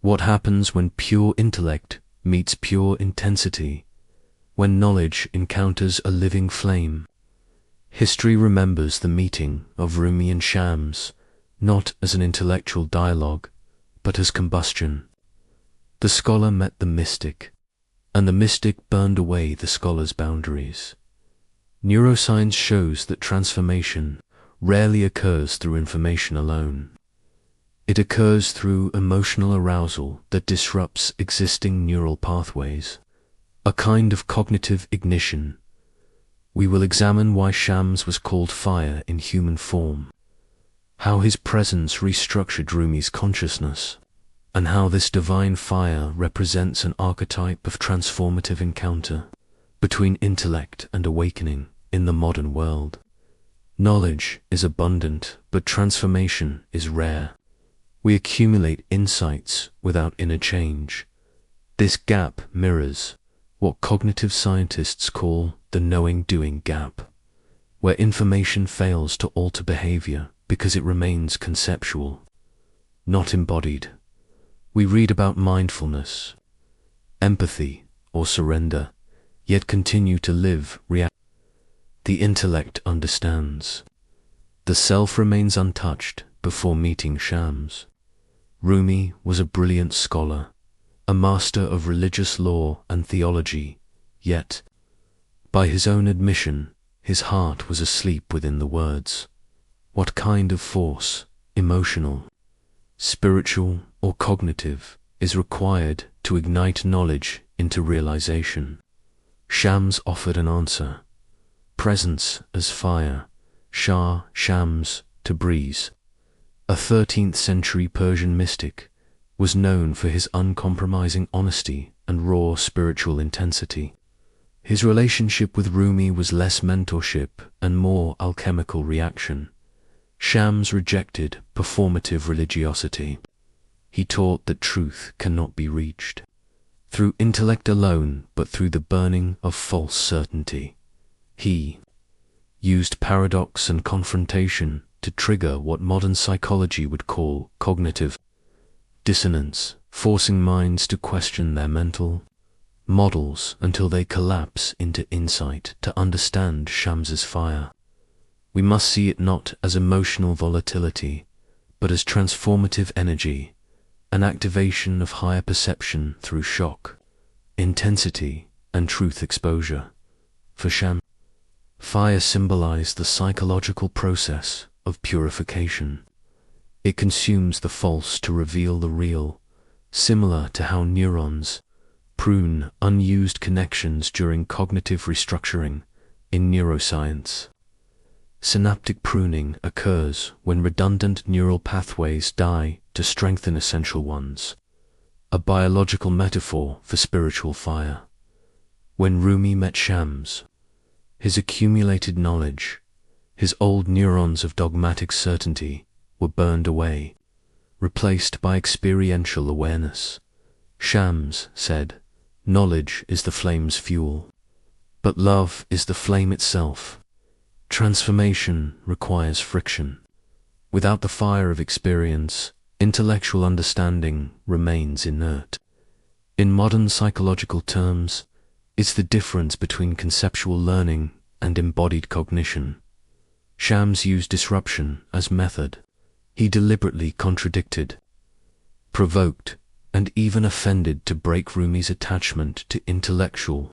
What happens when pure intellect meets pure intensity, when knowledge encounters a living flame? History remembers the meeting of Rumi and Shams, not as an intellectual dialogue, but as combustion. The scholar met the mystic, and the mystic burned away the scholar's boundaries. Neuroscience shows that transformation rarely occurs through information alone. It occurs through emotional arousal that disrupts existing neural pathways, a kind of cognitive ignition. We will examine why Shams was called fire in human form, how his presence restructured Rumi's consciousness, and how this divine fire represents an archetype of transformative encounter between intellect and awakening in the modern world. Knowledge is abundant, but transformation is rare. We accumulate insights without inner change. This gap mirrors what cognitive scientists call the knowing-doing gap, where information fails to alter behavior because it remains conceptual, not embodied. We read about mindfulness, empathy, or surrender, yet continue to live react. The intellect understands. The self remains untouched before meeting Shams. Rumi was a brilliant scholar, a master of religious law and theology, yet, by his own admission, his heart was asleep within the words. What kind of force, emotional, spiritual, or cognitive, is required to ignite knowledge into realization? Shams offered an answer. Presence as fire, Was Shams Tabreez, a 13th century Persian mystic, was known for his uncompromising honesty and raw spiritual intensity. His relationship with Rumi was less mentorship and more alchemical reaction. Shams rejected performative religiosity. He taught that truth cannot be reached through intellect alone, but through the burning of false certainty. He used paradox and confrontation to trigger what modern psychology would call cognitive dissonance, forcing minds to question their mental models until they collapse into insight. To understand Shams's fire, we must see it not as emotional volatility, but as transformative energy, an activation of higher perception through shock, intensity, and truth exposure. For Shams, fire symbolized the psychological process of purification. It consumes the false to reveal the real, similar to how neurons prune unused connections during cognitive restructuring in neuroscience. Synaptic pruning occurs when redundant neural pathways die to strengthen essential ones, a biological metaphor for spiritual fire. When Rumi met Shams, his accumulated knowledge, his old neurons of dogmatic certainty, were burned away, replaced by experiential awareness. Shams said, "Knowledge is the flame's fuel, but love is the flame itself." Transformation requires friction. Without the fire of experience, intellectual understanding remains inert. In modern psychological terms, it's the difference between conceptual learning and embodied cognition. Shams used disruption as method. He deliberately contradicted, provoked, and even offended to break Rumi's attachment to intellectual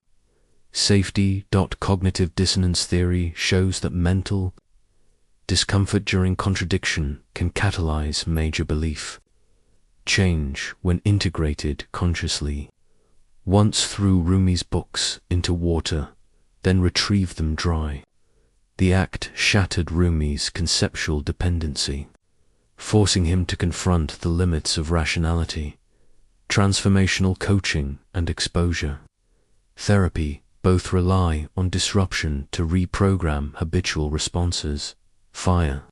safety. Cognitive dissonance theory shows that mental discomfort during contradiction can catalyze major belief change when integrated consciously. Once threw Rumi's books into water, then retrieved them dry. The act shattered Rumi's conceptual dependency, forcing him to confront the limits of rationality. Transformational coaching and exposure therapy both rely on disruption to reprogram habitual responses. Fire,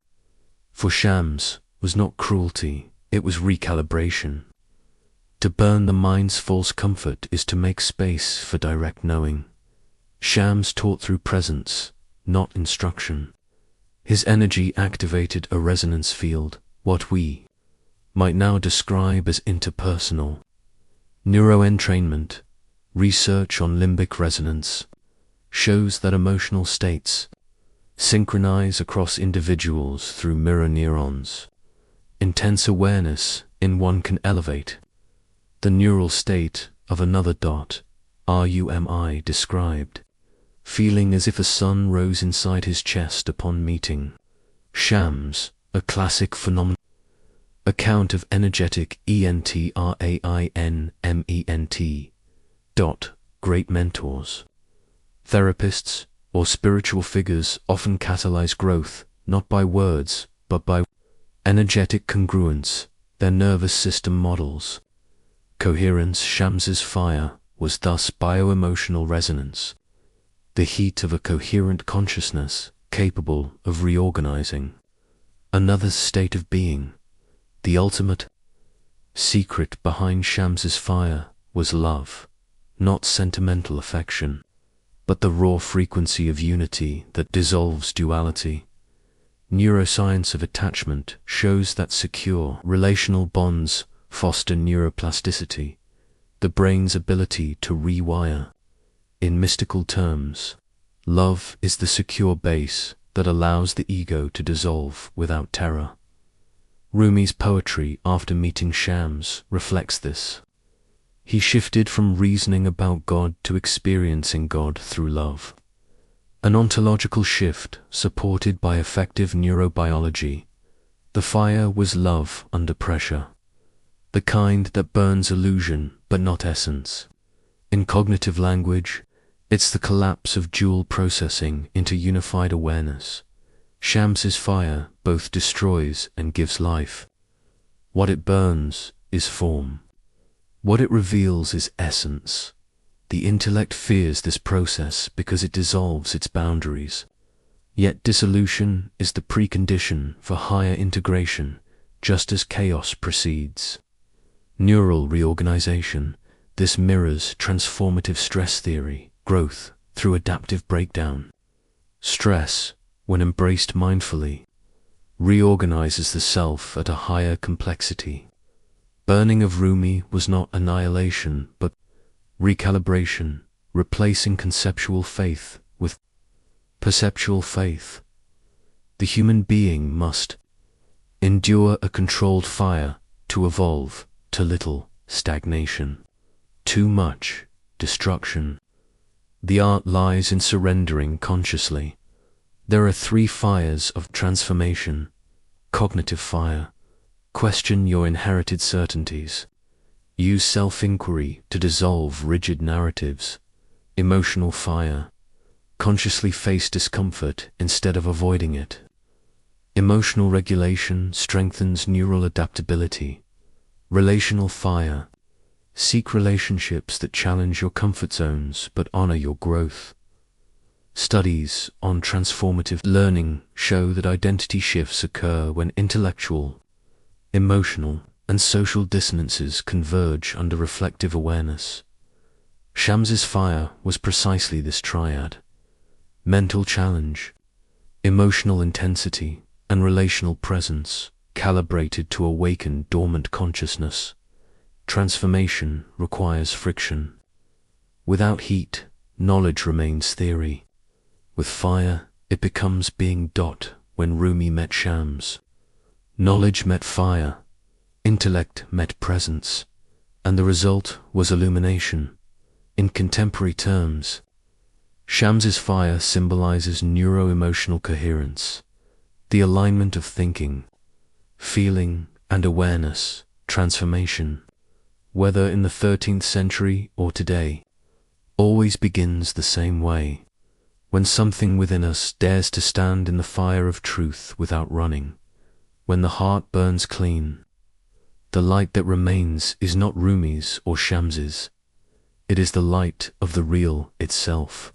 for Shams, was not cruelty, it was recalibration. To burn the mind's false comfort is to make space for direct knowing. Shams taught through presence, not instruction. His energy activated a resonance field, what we might now describe as interpersonal. Neuroentrainment, research on limbic resonance, shows that emotional states synchronize across individuals through mirror neurons. Intense awareness in one can elevate the neural state of another. Rumi described, feeling as if a sun rose inside his chest upon meeting Shams, a classic phenomenon. Account of energetic entrainment. Great mentors, therapists, or spiritual figures often catalyze growth, not by words, but by energetic congruence, their nervous system models. Coherence. Shams's fire was thus bioemotional resonance, the heat of a coherent consciousness capable of reorganizing another's state of being. The ultimate secret behind Shams's fire was love, not sentimental affection, but the raw frequency of unity that dissolves duality. Neuroscience of attachment shows that secure relational bonds foster neuroplasticity, the brain's ability to rewire. In mystical terms, love is the secure base that allows the ego to dissolve without terror. Rumi's poetry after meeting Shams reflects this. He shifted from reasoning about God to experiencing God through love. An ontological shift supported by effective neurobiology. The fire was love under pressure, the kind that burns illusion but not essence. In cognitive language, it's the collapse of dual processing into unified awareness. Shams's fire both destroys and gives life. What it burns is form. What it reveals is essence. The intellect fears this process because it dissolves its boundaries. Yet dissolution is the precondition for higher integration, just as chaos precedes neural reorganization. This mirrors transformative stress theory, growth through adaptive breakdown. Stress, when embraced mindfully, reorganizes the self at a higher complexity. Burning of Rumi was not annihilation, but recalibration, replacing conceptual faith with perceptual faith. The human being must endure a controlled fire to evolve. Too little, stagnation. Too much, destruction. The art lies in surrendering consciously. There are 3 fires of transformation. Cognitive fire. Question your inherited certainties. Use self-inquiry to dissolve rigid narratives. Emotional fire. Consciously face discomfort instead of avoiding it. Emotional regulation strengthens neural adaptability. Relational fire. Seek relationships that challenge your comfort zones but honor your growth. Studies on transformative learning show that identity shifts occur when intellectual, emotional, and social dissonances converge under reflective awareness. Shams's fire was precisely this triad: mental challenge, emotional intensity, and relational presence, calibrated to awaken dormant consciousness. Transformation requires friction. Without heat, knowledge remains theory. With fire, it becomes being. When Rumi met Shams, knowledge met fire, intellect met presence, and the result was illumination. In contemporary terms, Shams's fire symbolizes neuro-emotional coherence, the alignment of thinking, feeling, and awareness. Transformation, whether in the 13th century or today, always begins the same way, when something within us dares to stand in the fire of truth without running, when the heart burns clean. The light that remains is not Rumi's or Shams's, it is the light of the real itself.